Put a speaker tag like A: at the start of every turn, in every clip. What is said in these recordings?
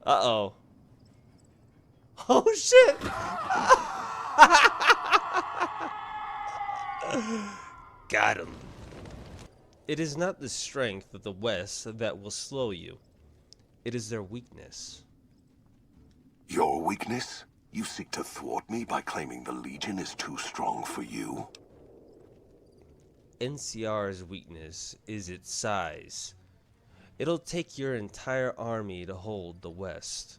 A: Uh-oh. Oh, shit! Got him. It is not the strength of the West that will slow you. It is their weakness.
B: Your weakness? You seek to thwart me by claiming the Legion is too strong for you?
A: NCR's weakness is its size. It'll take your entire army to hold the West.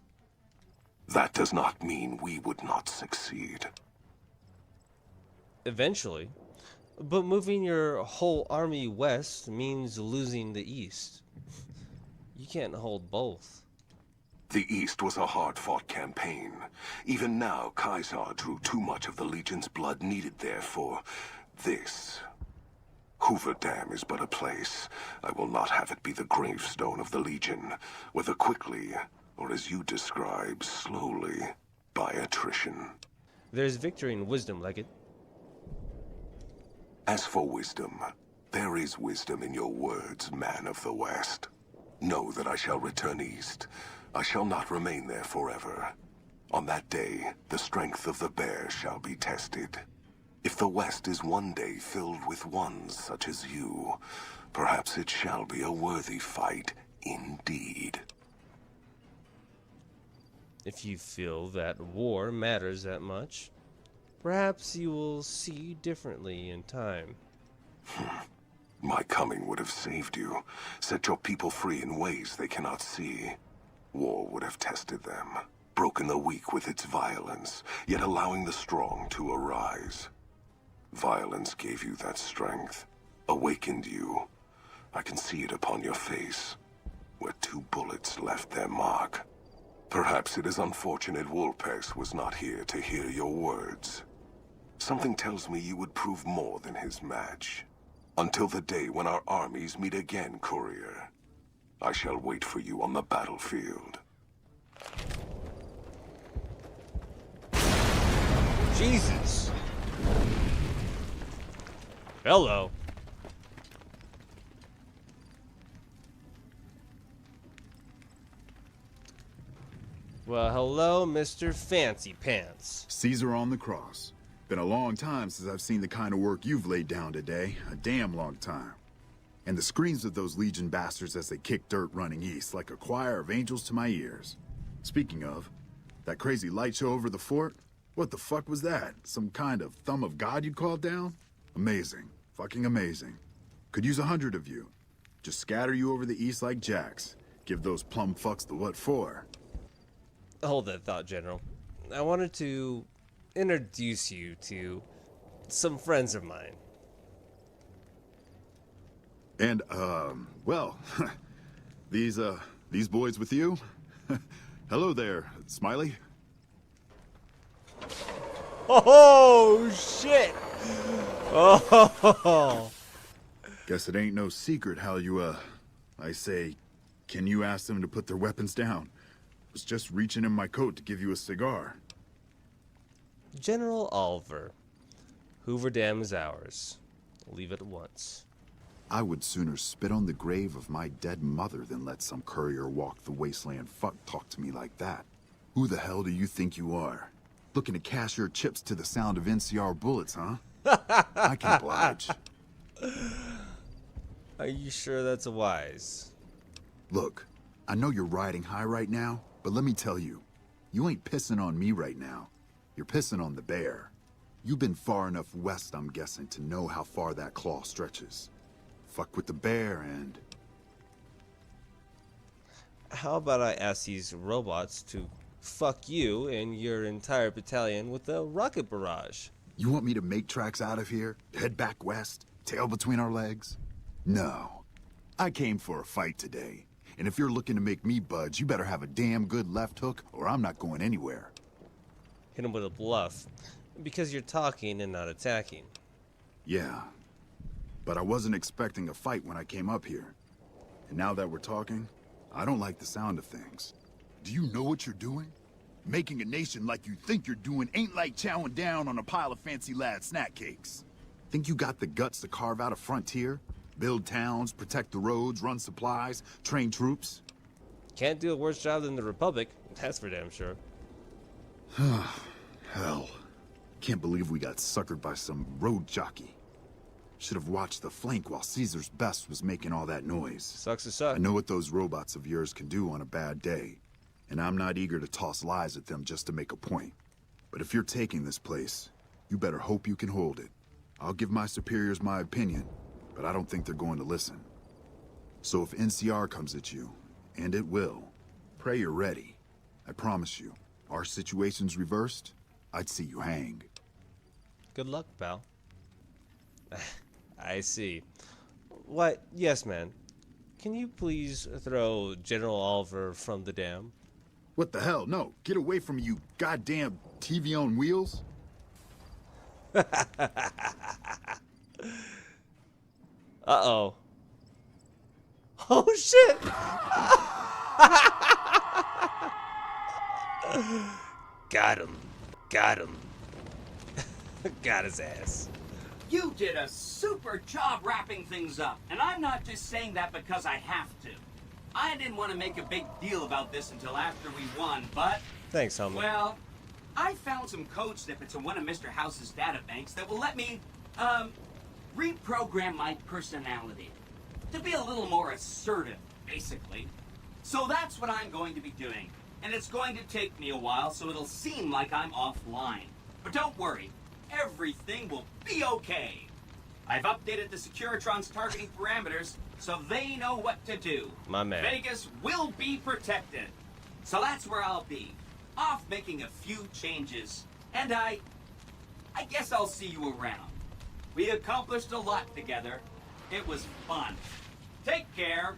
B: That does not mean we would not succeed.
A: Eventually. But moving your whole army west means losing the East. You can't hold both.
B: The East was a hard-fought campaign. Even now, Kaiser drew too much of the Legion's blood needed there for this. Hoover Dam is but a place. I will not have it be the gravestone of the Legion, whether quickly, or as you describe, slowly, by attrition.
A: There's victory in wisdom, Legate.
B: As for wisdom, there is wisdom in your words, man of the West. Know that I shall return east. I shall not remain there forever. On that day, the strength of the bear shall be tested. If the West is one day filled with ones such as you, perhaps it shall be a worthy fight indeed.
A: If you feel that war matters that much, perhaps you will see differently in time.
B: My coming would have saved you, set your people free in ways they cannot see. War would have tested them, broken the weak with its violence, yet allowing the strong to arise. Violence gave you that strength, awakened you. I can see it upon your face, where 2 bullets left their mark. Perhaps it is unfortunate Wolpex was not here to hear your words. Something tells me you would prove more than his match. Until the day when our armies meet again, Courier. I shall wait for you on the battlefield.
A: Jesus! Hello. Well, hello, Mr. Fancy Pants.
C: Caesar on the cross. Been a long time since I've seen the kind of work you've laid down today. A damn long time. And the screams of those Legion bastards as they kick dirt running east like a choir of angels to my ears. Speaking of, that crazy light show over the fort? What the fuck was that? Some kind of thumb of God you'd called down? Amazing. Fucking amazing. Could use 100 of you. Just scatter you over the east like jacks. Give those plum fucks the what for.
A: Hold that thought, General. I wanted to introduce you to some friends of mine.
C: And, well, these boys with you? Hello there, Smiley.
A: Oh, shit! Oh!
C: Guess it ain't no secret how you, I say, can you ask them to put their weapons down? Was just reaching in my coat to give you a cigar.
A: General Oliver, Hoover Dam is ours. Leave it at once.
C: I would sooner spit on the grave of my dead mother than let some courier walk the wasteland fuck talk to me like that. Who the hell do you think you are? Looking to cash your chips to the sound of NCR bullets, huh? I can oblige.
A: Are you sure that's wise?
C: Look, I know you're riding high right now, but let me tell you, you ain't pissing on me right now. You're pissing on the bear. You've been far enough west, I'm guessing, to know how far that claw stretches. Fuck with the bear and...
A: How about I ask these robots to fuck you and your entire battalion with a rocket barrage?
C: You want me to make tracks out of here? Head back west? Tail between our legs? No. I came for a fight today. And if you're looking to make me budge, you better have a damn good left hook or I'm not going anywhere.
A: Hit him with a bluff. Because you're talking and not attacking.
C: Yeah. But I wasn't expecting a fight when I came up here. And now that we're talking, I don't like the sound of things. Do you know what you're doing? Making a nation like you think you're doing ain't like chowing down on a pile of fancy lad snack cakes. Think you got the guts to carve out a frontier? Build towns, protect the roads, run supplies, train troops?
A: Can't do a worse job than the Republic, that's for damn sure.
C: Hell. Can't believe we got suckered by some road jockey. Should have watched the flank while Caesar's best was making all that noise.
A: Sucks to suck.
C: I know what those robots of yours can do on a bad day, and I'm not eager to toss lies at them just to make a point. But if you're taking this place, you better hope you can hold it. I'll give my superiors my opinion, but I don't think they're going to listen. So if NCR comes at you, and it will, pray you're ready. I promise you, our situation's reversed, I'd see you hang.
A: Good luck, pal. I see. What? Yes, man. Can you please throw General Oliver from the dam?
C: What the hell? No, get away from me, you goddamn TV on wheels.
A: Uh-oh. Oh, shit! Got him. Got him. Got his ass.
D: You did a super job wrapping things up, and I'm not just saying that because I have to. I didn't want to make a big deal about this until after we won, but...
A: Thanks, homie.
D: Well, I found some code snippets in one of Mr. House's databanks that will let me, reprogram my personality. To be a little more assertive, basically. So that's what I'm going to be doing. And it's going to take me a while, so it'll seem like I'm offline. But don't worry, everything will be okay. I've updated the Securitron's targeting parameters, so they know what to do.
A: My man.
D: Vegas will be protected. So that's where I'll be. Off making a few changes. And I guess I'll see you around. We accomplished a lot together. It was fun. Take care.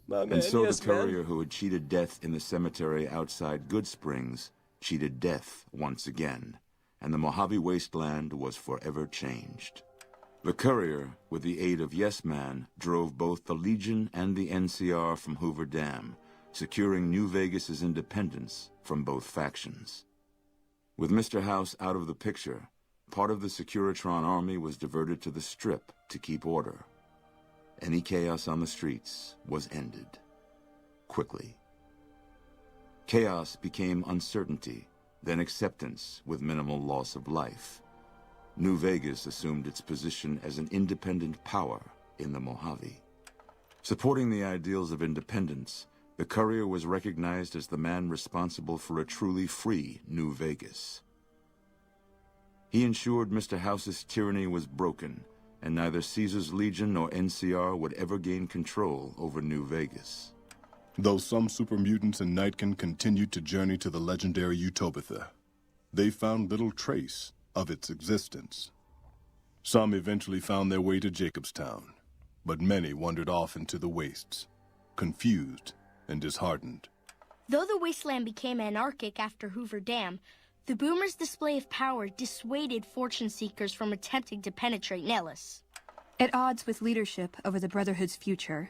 A: My man,
E: And so
A: yes,
E: the courier who had cheated death in the cemetery outside Good Springs cheated death once again, and the Mojave Wasteland was forever changed. The courier, with the aid of Yes Man, drove both the Legion and the NCR from Hoover Dam, securing New Vegas's independence from both factions. With Mr. House out of the picture, part of the Securitron army was diverted to the Strip to keep order. Any chaos on the streets was ended. Quickly. Chaos became uncertainty, then acceptance with minimal loss of life. New Vegas assumed its position as an independent power in the Mojave. Supporting the ideals of independence, the courier was recognized as the man responsible for a truly free New Vegas. He ensured Mr. House's tyranny was broken, and neither Caesar's Legion nor NCR would ever gain control over New Vegas.
F: Though some super mutants in Nightkin continued to journey to the legendary Utopia, they found little trace of its existence. Some eventually found their way to Jacobstown, but many wandered off into the wastes, confused and disheartened.
G: Though the wasteland became anarchic after Hoover Dam, the Boomers' display of power dissuaded fortune seekers from attempting to penetrate Nellis.
H: At odds with leadership over the Brotherhood's future,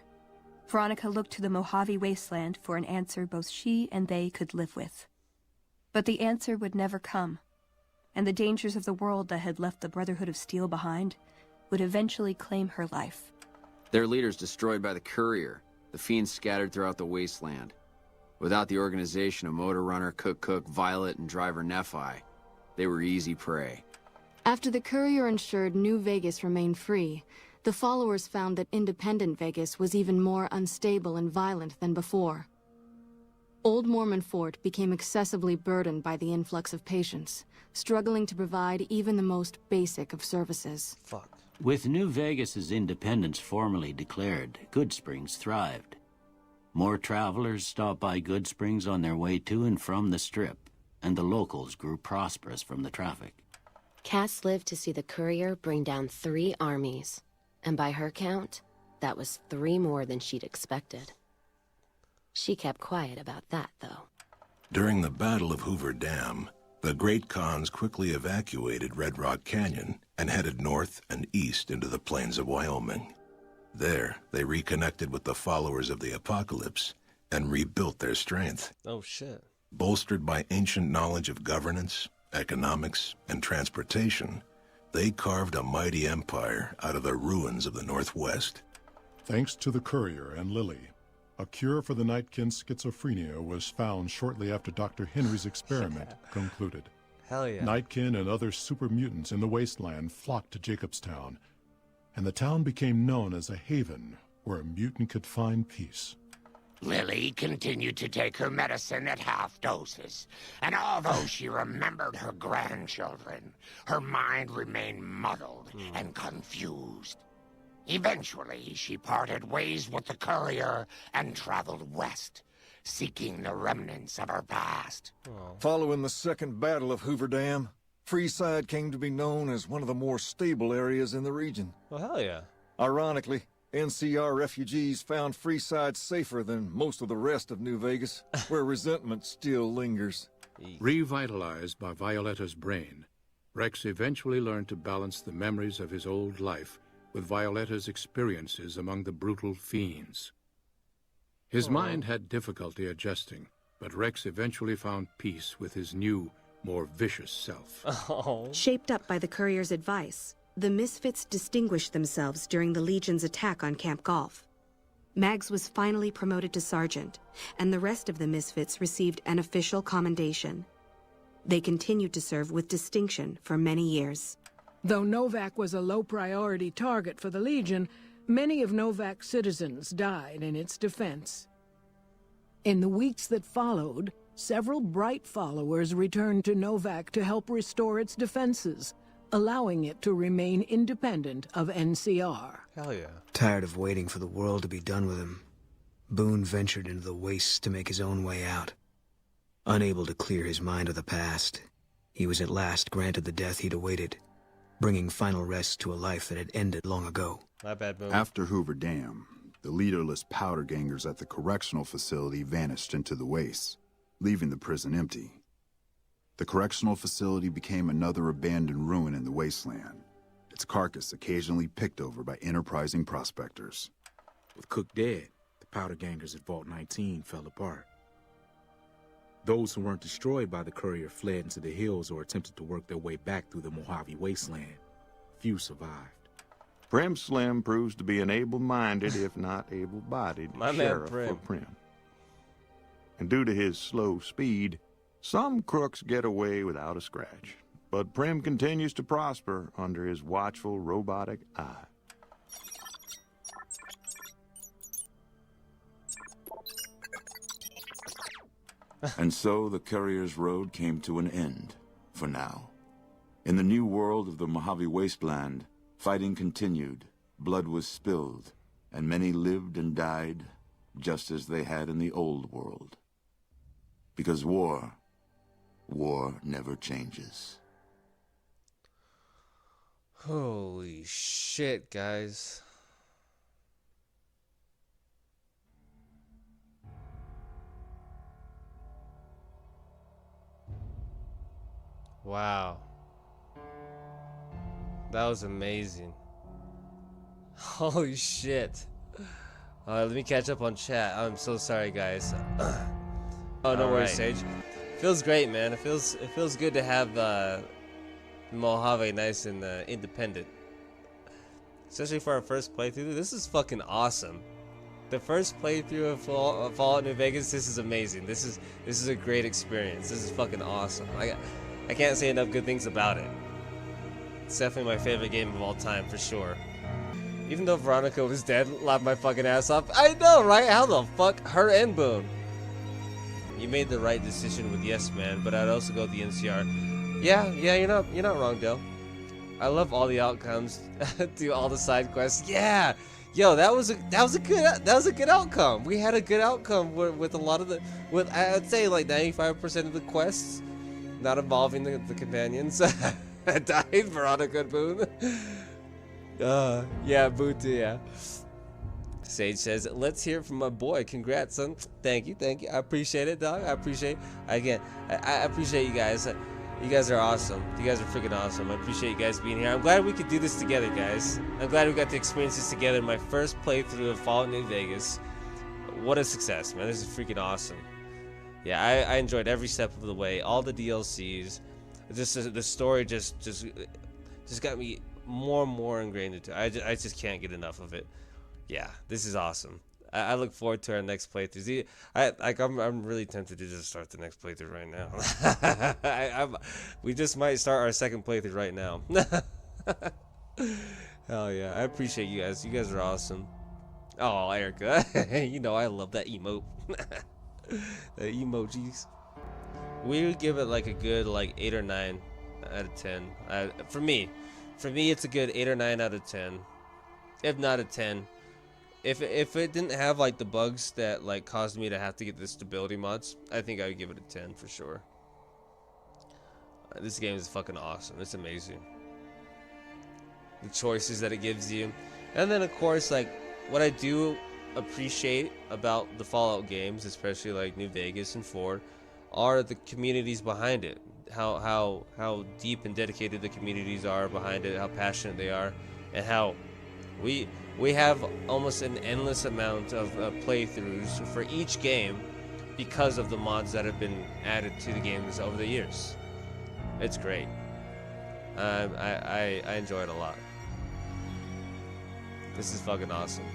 H: Veronica looked to the Mojave Wasteland for an answer both she and they could live with. But the answer would never come, and the dangers of the world that had left the Brotherhood of Steel behind would eventually claim her life.
I: Their leaders destroyed by the courier, the fiends scattered throughout the wasteland. Without the organization of Motor Runner, Cook, Violet, and Driver Nephi, they were easy prey.
J: After the courier ensured New Vegas remained free, the followers found that independent Vegas was even more unstable and violent than before. Old Mormon Fort became excessively burdened by the influx of patients, struggling to provide even the most basic of services.
A: Fuck.
K: With New Vegas's independence formally declared, Good Springs thrived. More travelers stopped by Good Springs on their way to and from the Strip, and the locals grew prosperous from the traffic.
L: Cass lived to see the courier bring down 3 armies, and by her count, that was 3 more than she'd expected. She kept quiet about that, though.
B: During the Battle of Hoover Dam, the Great Khans quickly evacuated Red Rock Canyon and headed north and east into the plains of Wyoming. There, they reconnected with the followers of the Apocalypse and rebuilt their strength.
A: Oh, shit.
B: Bolstered by ancient knowledge of governance, economics, and transportation, they carved a mighty empire out of the ruins of the Northwest.
F: Thanks to the courier and Lily, A cure for the Nightkin's schizophrenia was found shortly after Dr. Henry's experiment concluded.
A: Hell yeah.
F: Nightkin and other super mutants in the wasteland flocked to Jacobstown, and the town became known as a haven where a mutant could find peace.
M: Lily continued to take her medicine at half doses, and although she remembered her grandchildren, her mind remained muddled and confused. Eventually, she parted ways with the courier and traveled west, seeking the remnants of her past.
N: Following the second battle of Hoover Dam, Freeside came to be known as one of the more stable areas in the region.
A: Well, hell yeah.
N: Ironically, NCR refugees found Freeside safer than most of the rest of New Vegas, where resentment still lingers.
O: Revitalized by Violetta's brain, Rex eventually learned to balance the memories of his old life with Violetta's experiences among the brutal fiends. His mind had difficulty adjusting, but Rex eventually found peace with his new, more vicious self.
P: Shaped up by the courier's advice, the Misfits distinguished themselves during the Legion's attack on Camp Golf. Mags was finally promoted to sergeant, and the rest of the Misfits received an official commendation. They continued to serve with distinction for many years.
Q: Though Novak was a low-priority target for the Legion, many of Novak's citizens died in its defense. In the weeks that followed, several bright followers returned to Novak to help restore its defenses, allowing it to remain independent of NCR.
A: Hell yeah.
R: Tired of waiting for the world to be done with him, Boone ventured into the wastes to make his own way out. Unable to clear his mind of the past, he was at last granted the death he'd awaited, bringing final rest to a life that had ended long ago.
A: My bad, Boone.
C: After Hoover Dam, the leaderless powder gangers at the correctional facility vanished into the wastes, leaving the prison empty. The correctional facility became another abandoned ruin in the wasteland, its carcass occasionally picked over by enterprising prospectors.
S: With Cook dead, the powder gangers at Vault 19 fell apart. Those who weren't destroyed by the courier fled into the hills or attempted to work their way back through the Mojave wasteland. Few survived.
E: Prim Slim proves to be an able-minded, if not able-bodied, sheriff for Prim. And due to his slow speed, some crooks get away without a scratch. But Prim continues to prosper under his watchful robotic eye. And so the courier's road came to an end, for now. In the new world of the Mojave Wasteland, fighting continued, blood was spilled, and many lived and died just as they had in the old world. Because war never changes.
A: Holy shit, guys. Wow. That was amazing. Holy shit. Let me catch up on chat. I'm so sorry, guys. Oh, no worries, Sage. Feels great, man. It feels good to have Mojave nice and independent. Especially for our first playthrough. This is fucking awesome. The first playthrough of Fallout New Vegas, this is amazing. This is a great experience. This is fucking awesome. I can't say enough good things about it. It's definitely my favorite game of all time, for sure. Even though Veronica was dead, laughed my fucking ass off. I know, right? How the fuck? Her and Boone. You made the right decision with Yes Man, but I'd also go with the NCR. Yeah, you're not wrong, Dale. I love all the outcomes. Do all the side quests. Yeah, yo, that was a good outcome. We had a good outcome with a lot of I'd say like 95% of the quests not involving the companions. Died, Veronica and Boone. Yeah, Boone too, yeah. Sage says, let's hear it from my boy. Congrats, son. Thank you. I appreciate it, dog. I appreciate I appreciate you guys. You guys are awesome. You guys are freaking awesome. I appreciate you guys being here. I'm glad we could do this together, guys. I'm glad we got to experience this together. My first playthrough of Fallout New Vegas. What a success, man. This is freaking awesome. Yeah, I enjoyed every step of the way. All the DLCs. Just the story just got me more and more ingrained into it. I just can't get enough of it. Yeah, this is awesome. I look forward to our next playthroughs. I'm really tempted to just start the next playthrough right now. We just might start our second playthrough right now. Hell yeah, I appreciate you guys. You guys are awesome. Oh, Erica, you know I love that emote. The emojis. We would give it like a good 8 or 9 out of 10. For me, it's a good 8 or 9 out of 10, if not a 10. If it didn't have the bugs that caused me to have to get the stability mods, I think I would give it a 10 for sure. This game is fucking awesome. It's amazing. The choices that it gives you, and then of course what I do appreciate about the Fallout games, especially New Vegas and 4, are the communities behind it. How deep and dedicated the communities are behind it, how passionate they are, and how we have almost an endless amount of playthroughs for each game because of the mods that have been added to the games over the years. It's great. I enjoy it a lot. This is fucking awesome.